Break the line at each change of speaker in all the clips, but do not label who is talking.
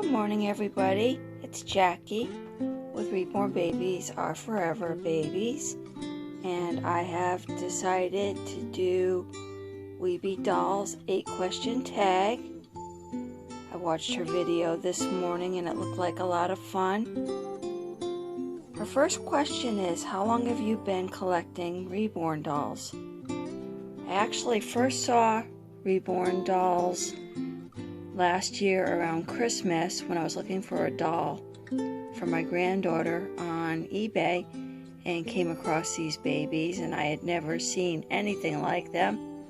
Good morning, everybody. It's Jackie with Reborn Babies Are Forever Babies, and I have decided to do Weebiedolls 8-question tag. I watched her video this morning and it looked like a lot of fun. Her first question is, how long have you been collecting Reborn dolls? I actually first saw Reborn dolls last year around Christmas when I was looking for a doll for my granddaughter on eBay and came across these babies, and I had never seen anything like them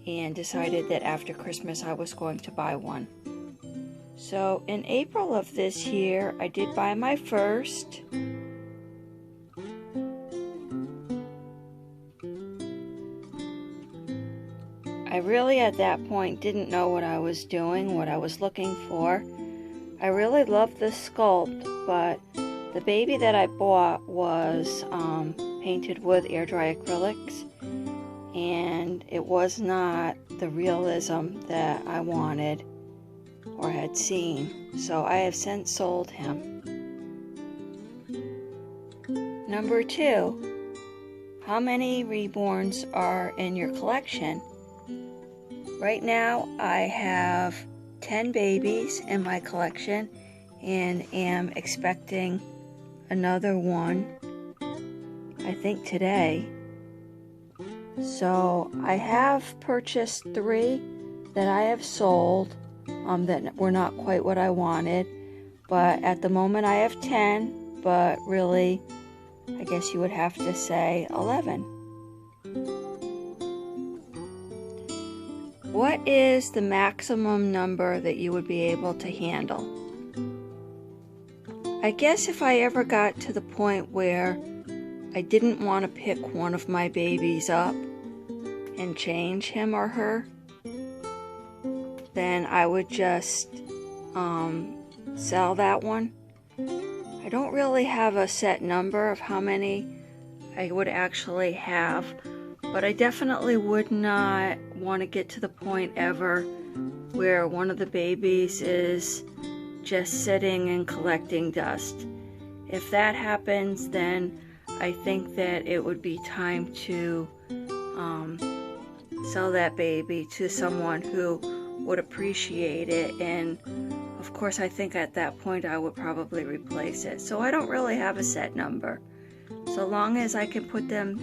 and decided that after Christmas I was going to buy one. So in April of this year I did buy my first. I really at that point didn't know what I was doing, what I was looking for. I really loved the sculpt, but the baby that I bought was painted with air dry acrylics, and it was not the realism that I wanted or had seen, so I have since sold him. Number 2, how many Reborns are in your collection? Right now I have 10 babies in my collection and am expecting another one, I think today. So I have purchased 3 that I have sold that were not quite what I wanted, but at the moment I have 10, but really I guess you would have to say 11. What is the maximum number that you would be able to handle? I guess if I ever got to the point where I didn't want to pick one of my babies up and change him or her, then I would just sell that one. I don't really have a set number of how many I would actually have, but I definitely would not want to get to the point ever where one of the babies is just sitting and collecting dust. If that happens, then I think that it would be time to sell that baby to someone who would appreciate it, and of course I think at that point I would probably replace it. So I don't really have a set number. So long as I can put them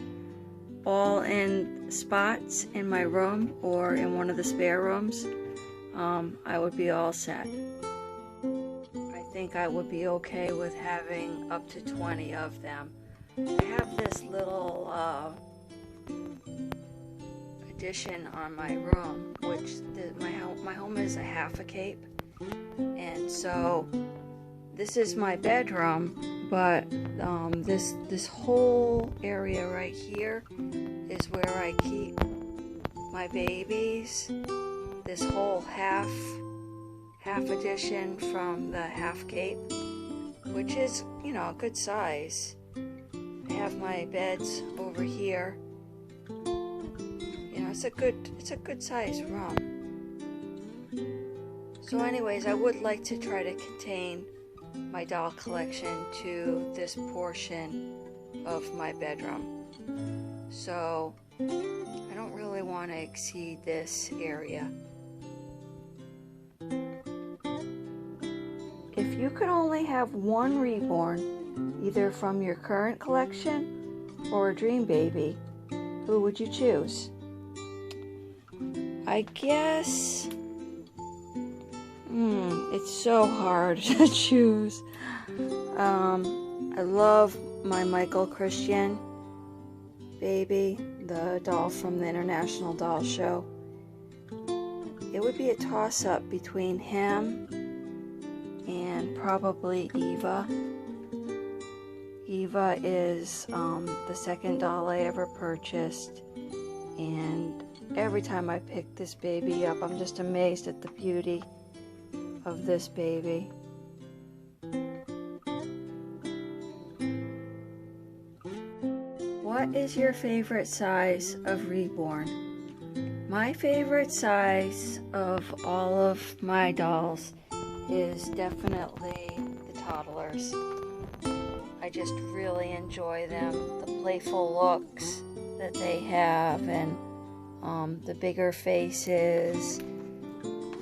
all in spots in my room or in one of the spare rooms, I would be all set. I think I would be okay with having up to 20 of them. I have this little addition on my room, which my home is a half a cape, and so this is my bedroom, but this whole area right here is where I keep my babies. This whole half addition from the half cape, which is, you know, a good size. I have my beds over here. You know, it's a good size room. So anyways, I would like to try to contain my doll collection to this portion of my bedroom. So I don't really want to exceed this area. If you could only have one Reborn, either from your current collection or a dream baby, who would you choose? I guess it's so hard to choose. I love my Michael Christian baby, the doll from the International Doll Show. It would be a toss-up between him and probably Eva. Eva is the second doll I ever purchased, and every time I pick this baby up, I'm just amazed at the beauty of this baby. What is your favorite size of Reborn? My favorite size of all of my dolls is definitely the toddlers. I just really enjoy them, the playful looks that they have, and the bigger faces,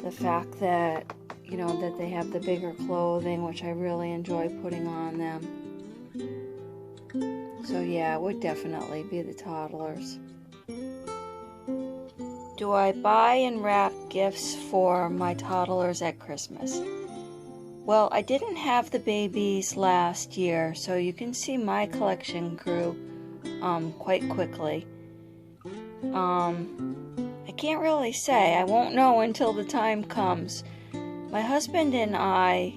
the fact that, that they have the bigger clothing, which I really enjoy putting on them. So yeah, it would definitely be the toddlers. Do I buy and wrap gifts for my toddlers at Christmas? Well, I didn't have the babies last year, so you can see my collection grew quite quickly. I can't really say. I won't know until the time comes. My husband and I,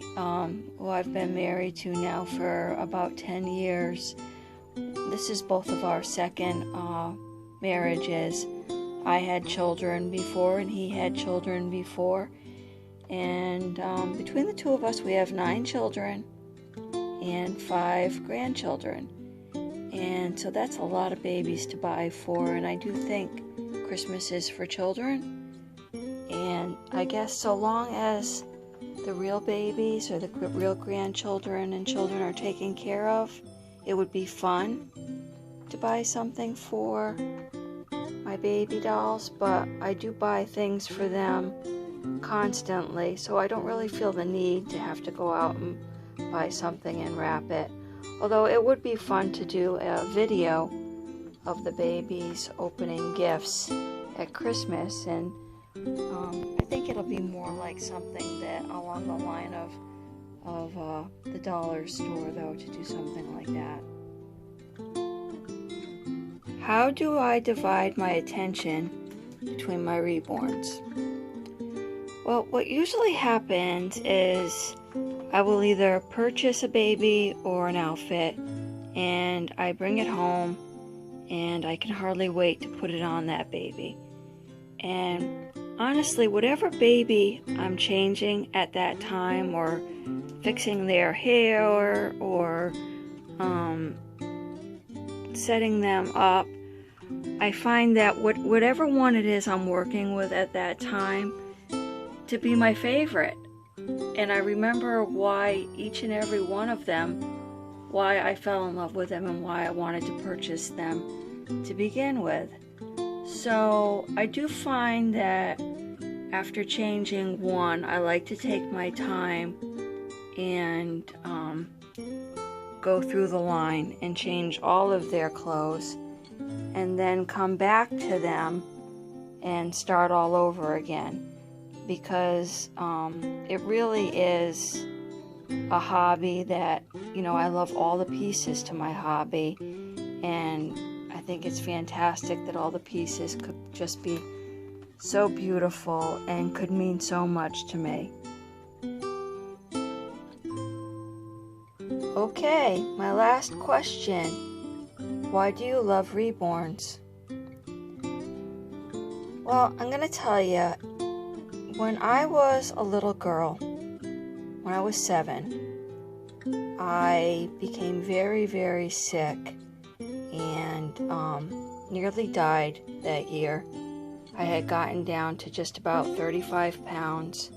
who I've been married to now for about 10 years, this is both of our second marriages. I had children before and he had children before. And between the two of us, we have 9 children and 5 grandchildren. And so that's a lot of babies to buy for. And I do think Christmas is for children. And I guess so long as the real babies or the real grandchildren and children are taken care of, it would be fun to buy something for my baby dolls. But I do buy things for them constantly, so I don't really feel the need to have to go out and buy something and wrap it. Although it would be fun to do a video of the babies opening gifts at Christmas, and I think it'll be more like something that along the line of the dollar store, though, to do something like that. How do I divide my attention between my reborns? Well, what usually happens is I will either purchase a baby or an outfit, and I bring it home, and I can hardly wait to put it on that baby. And honestly, whatever baby I'm changing at that time, or fixing their hair, or setting them up, I find that whatever one it is I'm working with at that time to be my favorite. And I remember why each and every one of them, why I fell in love with them and why I wanted to purchase them to begin with. So I do find that after changing one, I like to take my time and go through the line and change all of their clothes, and then come back to them and start all over again, because it really is a hobby that, I love all the pieces to my hobby, and I think it's fantastic that all the pieces could just be so beautiful and could mean so much to me. Okay, my last question. Why do you love reborns? Well, I'm going to tell you, when I was a little girl, when I was 7, I became very, very sick and nearly died that year. I had gotten down to just about 35 pounds,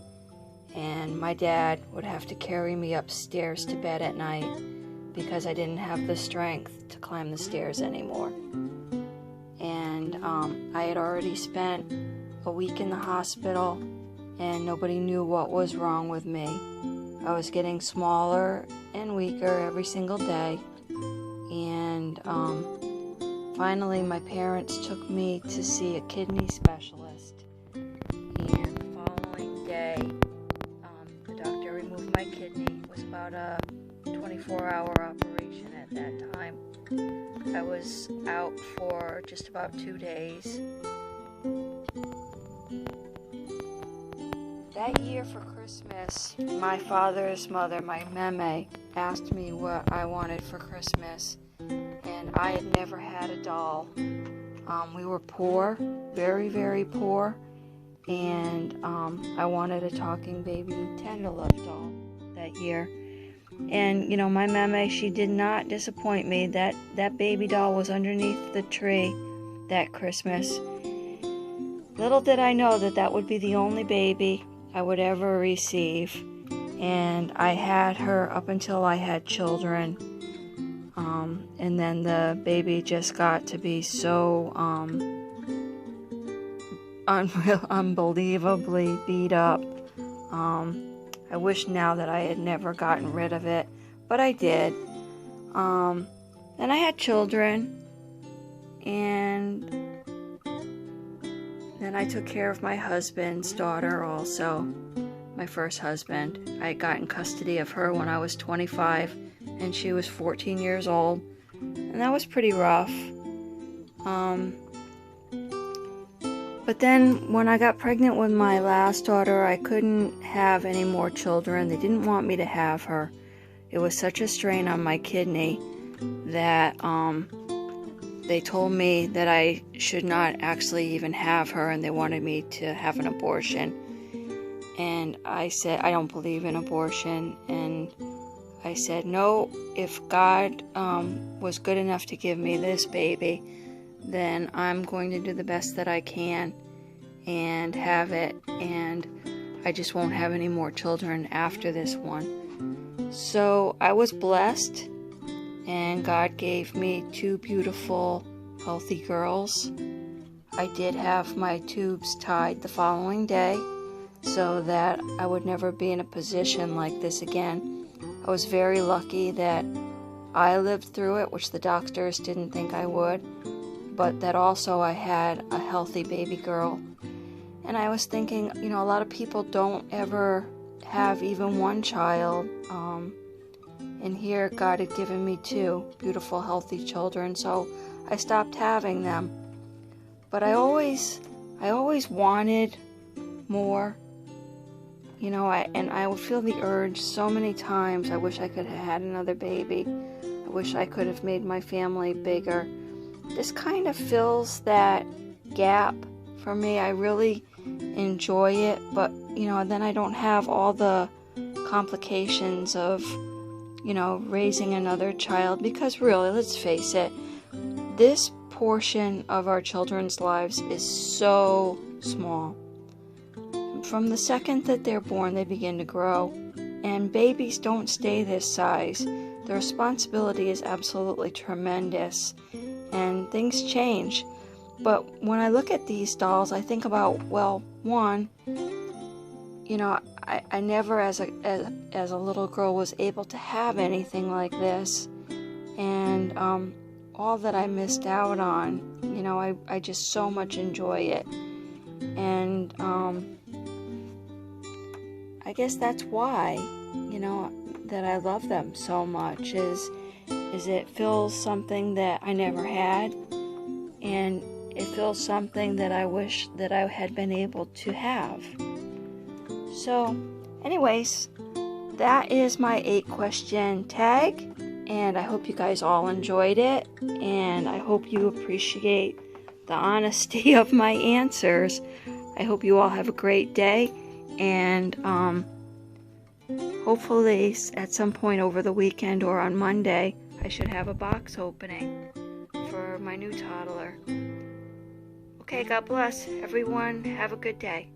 and my dad would have to carry me upstairs to bed at night because I didn't have the strength to climb the stairs anymore. And I had already spent a week in the hospital, and nobody knew what was wrong with me. I was getting smaller and weaker every single day, and finally my parents took me to see a kidney specialist, and the following day the doctor removed my kidney. It was about a 24-hour operation at that time. I was out for just about 2 days. That year for Christmas, my father's mother, my meme, asked me what I wanted for Christmas, and I had never had a doll. We were poor, very, very poor, and I wanted a talking baby Tender Love doll that year. And, my meme, she did not disappoint me. That baby doll was underneath the tree that Christmas. Little did I know that would be the only baby I would ever receive. and I had her up until I had children. And then the baby just got to be so unbelievably beat up. I wish now that I had never gotten rid of it, but I did. Then I had children, and then I took care of my husband's daughter also, my first husband. I got in custody of her when I was 25, and she was 14 years old, and that was pretty rough. But then when I got pregnant with my last daughter, I couldn't have any more children. They didn't want me to have her. It was such a strain on my kidney that they told me that I should not actually even have her, and they wanted me to have an abortion. And I said, I don't believe in abortion. And I said, no, if God was good enough to give me this baby, then I'm going to do the best that I can and have it, and I just won't have any more children after this one. So I was blessed, and God gave me 2 beautiful, healthy girls. I did have my tubes tied the following day so that I would never be in a position like this again. I was very lucky that I lived through it, which the doctors didn't think I would, but that also I had a healthy baby girl. And I was thinking, you know, a lot of people don't ever have even one child, and here God had given me 2 beautiful, healthy children, so I stopped having them. But I always wanted more, you know, and I would feel the urge so many times. I wish I could have had another baby. I wish I could have made my family bigger. This kind of fills that gap for me. I really enjoy it, but, you know, then I don't have all the complications of, you know, raising another child, because really, let's face it, this portion of our children's lives is so small. From the second that they're born, they begin to grow, and babies don't stay this size. The responsibility is absolutely tremendous, and things change. But when I look at these dolls, I think about, well, one, you know, I never as a little girl was able to have anything like this, and all that I missed out on, you know, I just so much enjoy it. And I guess that's why, you know, that I love them so much, is it fills something that I never had, and it fills something that I wish that I had been able to have. So, anyways, that is my 8-question tag, and I hope you guys all enjoyed it, and I hope you appreciate the honesty of my answers. I hope you all have a great day, and hopefully at some point over the weekend or on Monday, I should have a box opening for my new toddler. Okay, God bless everyone. Have a good day.